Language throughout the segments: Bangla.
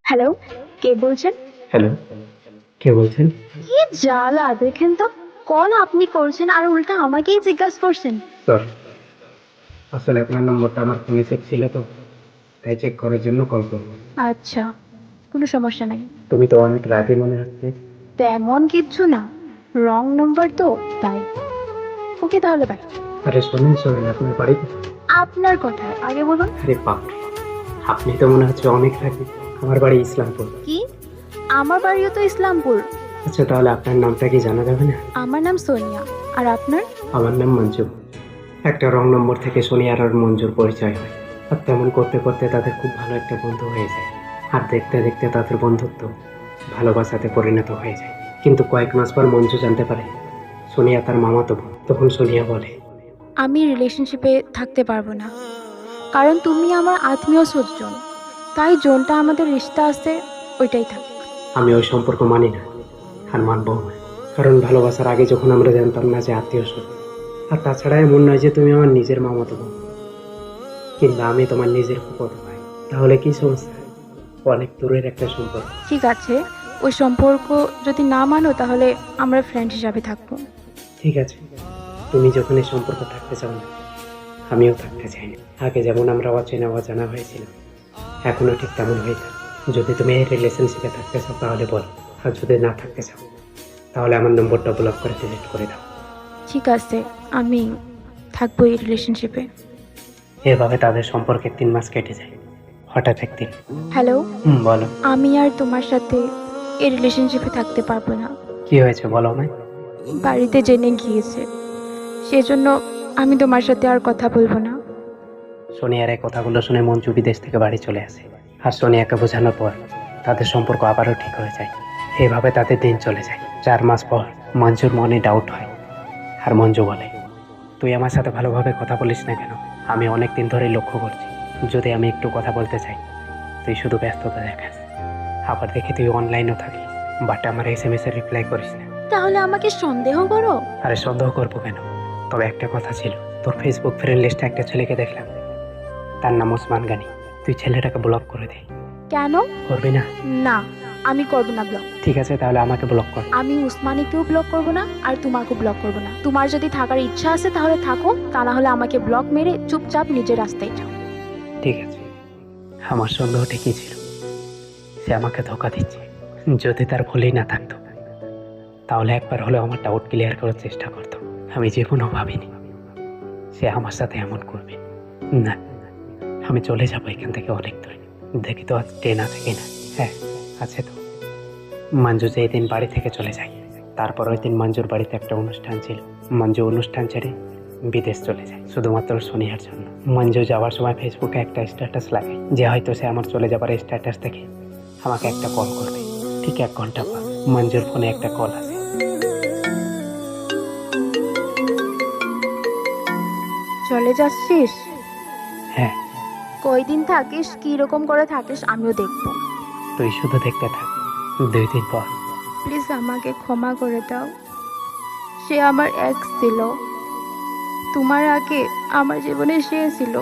হ্যালো, কে বলছেন? হ্যালো, কে বলছেন? কি জ্বালা দেখেন তো, কল আপনি করছেন আর উল্টা আমাকেই জিজ্ঞাসা করছেন। সরি, আসলে আপনার নম্বরটা আমার ফোনে সেভ ছিল তো, তাই চেক করার জন্য কল করবো। আচ্ছা, কোনো সমস্যা নাই। তুমি তো অনেক রাগে মনে হচ্ছে। তেমন কিচ্ছু না, রং নাম্বার তো তাই। ওকে তাহলে বাই। আরে শুনুন, সরি, আপনার বাড়ি কোথায়? আপনার কথায় আগে বলুন। আরে বাপ রে, আপনি তো মনে হচ্ছে অনেক রাগে। আমার বাড়ি ইসলামপুর। কি? আমার বাড়িও তো ইসলামপুর। আচ্ছা, তাহলে আপনার নামটা কি জানা যাবে না? আমার নাম সোনিয়া, আর আপনার? আমার নাম মঞ্জু। একটা রং নম্বর থেকে সোনিয়ার আর মঞ্জুর পরিচয় হয়, আর তেমন করতে করতে তাদের খুব ভালো একটা বন্ধু হয়ে যায়। আর দেখতে দেখতে তাদের বন্ধুত্ব ভালোবাসাতে পরিণত হয়ে যায়। কিন্তু কয়েক মাস পর মঞ্জু জানতে পারে সোনিয়া তার মামাতো বোন। তখন সোনিয়া বলে, আমি রিলেশনশিপে থাকতে পারবো না, কারণ তুমি আমার আত্মীয় স্বজন। তাই জোনটা আমাদের রিশতা আছে ওইটাই থাক। আমি ওই সম্পর্ক মানি না, আর মানবো না। কারণ ভালোবাসার আগে যখন আমরা জানতাম না যে আত্মীয় স্বজন, আর তাছাড়া এমন নয় যে তুমি আমার নিজের মামাতো বোন কিংবা আমি তোমার নিজের ফুফাতো ভাই। তাহলে কি সমস্যা? অনেক দূরের একটা সম্পর্ক। ঠিক আছে, ওই সম্পর্ক যদি না মানো তাহলে আমরা ফ্রেন্ড হিসাবে থাকবো। ঠিক আছে, তুমি যখন এই সম্পর্ক থাকতে চাও না, আমিও থাকতে চাই না। আগে যেমন আমরা অচেনা অজানা হয়েছিলাম, এখনো ঠিক তেমন হয়ে থাক। যদি তুমি এই রিলেশনশিপে থাকতে চাও তাহলে বলো, আর যদি না থাকতে চাও তাহলে আমার নম্বরটা ব্লক করে ডিলিট করে দাও। ঠিক আছে, আমি থাকবো এই রিলেশনশিপে। এভাবে তাদের সম্পর্কে 3 মাস কেটে যায়। হঠাৎ একদিন, হ্যালো, বলো। আমি আর তোমার সাথে এই রিলেশনশিপে থাকতে পারবো না। কি হয়েছে বলো আমায়। বাড়িতে জেনে গিয়েছে, সেজন্য আমি তোমার সাথে আর কথা বলবো না। সোনিয়ার এই কথাগুলো শুনে মঞ্জু বিদেশ থেকে বাড়ি চলে আসে, আর সোনিয়াকে বোঝানোর পর তাদের সম্পর্ক আবারও ঠিক হয়ে যায়। এভাবে তাদের দিন চলে যায়। 4 মাস পর মঞ্জুর মনে ডাউট হয়, আর মঞ্জু বলে, তুই আমার সাথে ভালোভাবে কথা বলিস না কেন? আমি অনেক দিন ধরেই লক্ষ্য করছি, যদি আমি একটু কথা বলতে চাই তুই শুধু ব্যস্ততা দেখাস। আবার দেখি তুই অনলাইনও থাকিস, বাট আমার SMS এর রিপ্লাই করিস না। তাহলে আমাকে সন্দেহ করো? আরে সন্দেহ করবো কেন? তবে একটা কথা ছিল, তোর ফেসবুক ফ্রেন্ড লিস্টে একটা ছেলেকে দেখলাম, তার নাম ওসমান গানি। তুই ছেলেটাকে ব্লক করে দে। কেন? করবি না? না, আমি করবো না ব্লক। ঠিক আছে, তাহলে আমাকে ব্লক কর। আমি উসমানীকেও ব্লক করবো না আর তোমাকেও ব্লক করবো না। তোমার যদি থাকার ইচ্ছা আছে তাহলে থাকো, তা না হলে আমাকে ব্লক মেরে চুপচাপ নিজের রাস্তায় যাও। ঠিক আছে, আমার সন্দেহ ঠিকই ছিল, সে আমাকে ধোকা দিচ্ছে। যদি তার ভুলই না থাকতো তাহলে একবার হলেও আমার ডাউট ক্লিয়ার করার চেষ্টা করতো। আমি জীবনও ভাবিনি সে আমার সাথে এমন করবে। না, আমি চলে যাবো এখান থেকে অনেক দূরে। দেখি তো আজ ট্রেন আছে কিনা। হ্যাঁ, আছে তো। মঞ্জু যেই দিন বাড়ি থেকে চলে যায়, তারপর ওই দিন মঞ্জুর বাড়িতে একটা অনুষ্ঠান ছিল। মঞ্জু অনুষ্ঠান ছেড়ে বিদেশ চলে যায় শুধুমাত্র সোনিয়ার জন্য। মঞ্জু যাওয়ার সময় ফেসবুকে একটা স্ট্যাটাস লাগায় যে হয়তো সে আমার চলে যাবার স্ট্যাটাস থেকে আমাকে একটা কল করবে। ঠিক 1 ঘন্টা পর মঞ্জুর ফোনে একটা কল আসে। চলে যাচ্ছিস? হ্যাঁ, কয়দিন থাকিস, কি রকম করে থাকিস আমিও দেখবো। তুই শুধু দেখতে থাক। 2 দিন পর। প্লিজ আমাকে ক্ষমা করে দাও। সে আমার এক্স ছিল, তোমার আগে আমার জীবনে সে ছিল।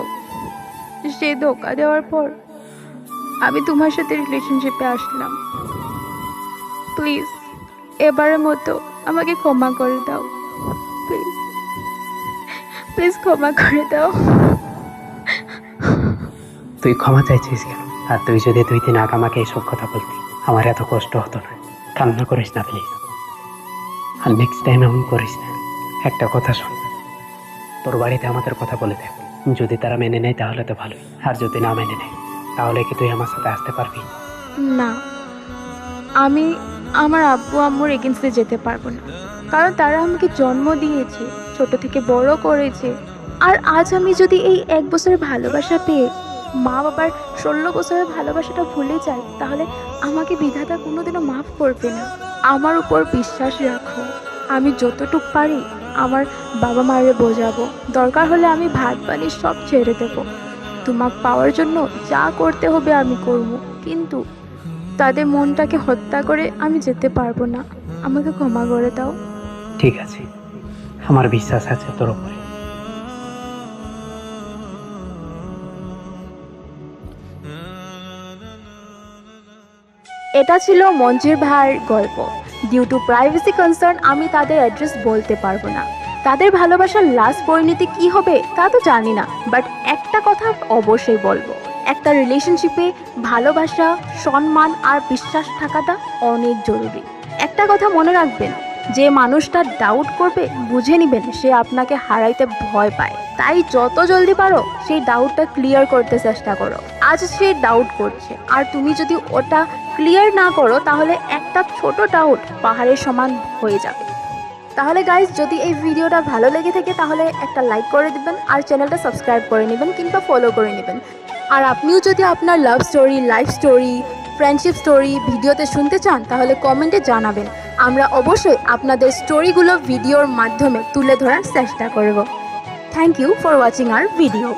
সে ধোকা দেওয়ার পর আমি তোমার সাথে রিলেশনশিপে আসলাম। প্লিজ এবারের মতো আমাকে ক্ষমা করে দাও। প্লিজ প্লিজ ক্ষমা করে দাও। তুই ক্ষমা চাইছিস কেন? আর তুই যদি 2 দিন আগে আমাকে এইসব কথা বলতি, আমার এত কষ্ট হতো না। কান্না করিস না প্লিজ, আর নেক্সট টাইম এমন করিস না। একটা কথা শোন, তোর বাড়িতে আমাদের কথা বলে দেখ। যদি তারা মেনে নেয় তাহলে তো ভালোই, আর যদি না মেনে নেয় তাহলে কি তুই আমার সাথে আসতে পারবি? না, আমি আমার আব্বু আম্মুর এগেন্সে যেতে পারবো না, কারণ তারা আমাকে জন্ম দিয়েছে, ছোট থেকে বড় করেছে। আর আজ আমি যদি এই 1 বছরের ভালোবাসা পেয়ে মা বাবার 16 বছরের ভালোবাসাটা ভুলে যাই, তাহলে আমাকে বিধাতা কোনোদিনও মাফ করবে না। আমার উপর বিশ্বাস রাখো, আমি যতটুক পারি আমার বাবা মারে বোঝাবো। দরকার হলে আমি ভাত পানি সব ছেড়ে দেবো। তোমাকে পাওয়ার জন্য যা করতে হবে আমি করব, কিন্তু তাদের মনটাকে হত্যা করে আমি যেতে পারবো না। আমাকে ক্ষমা করে দাও। ঠিক আছে, আমার বিশ্বাস আছে তোর উপরে। এটা ছিল মঞ্জির ভাইয়ের গল্প। ডিউ টু প্রাইভেসি কনসার্ন আমি তাদের অ্যাড্রেস বলতে পারবো না। তাদের ভালোবাসার লাস্ট পরিণতি কি হবে তা তো জানি না, বাট একটা কথা অবশ্যই বলবো, একটা রিলেশনশিপে ভালোবাসা, সম্মান আর বিশ্বাস থাকাটা অনেক জরুরি। একটা কথা মনে রাখবেন, যে মানুষটা ডাউট করবে বুঝে নেবেন সে আপনাকে হারাইতে ভয় পায়। তাই যত জলদি পারো সেই ডাউটটা ক্লিয়ার করতে চেষ্টা করো। আজ সে ডাউট করছে আর তুমি যদি ওটা ক্লিয়ার না করো তাহলে একটা ছোট ডাউট পাহাড়ের সমান হয়ে যাবে। তাহলে গাইজ, যদি এই ভিডিওটা ভালো লেগে থাকে তাহলে একটা লাইক করে দিবেন আর চ্যানেলটা সাবস্ক্রাইব করে নেবেন কিংবা ফলো করে নেবেন। আর আপনিও যদি আপনার love story, life story, friendship story ভিডিওতে শুনতে চান তাহলে কমেন্টে জানাবেন। আমরা অবশ্যই আপনাদের স্টোরিগুলো ভিডিওর মাধ্যমে তুলে ধরার চেষ্টা করব। Thank you for watching our video.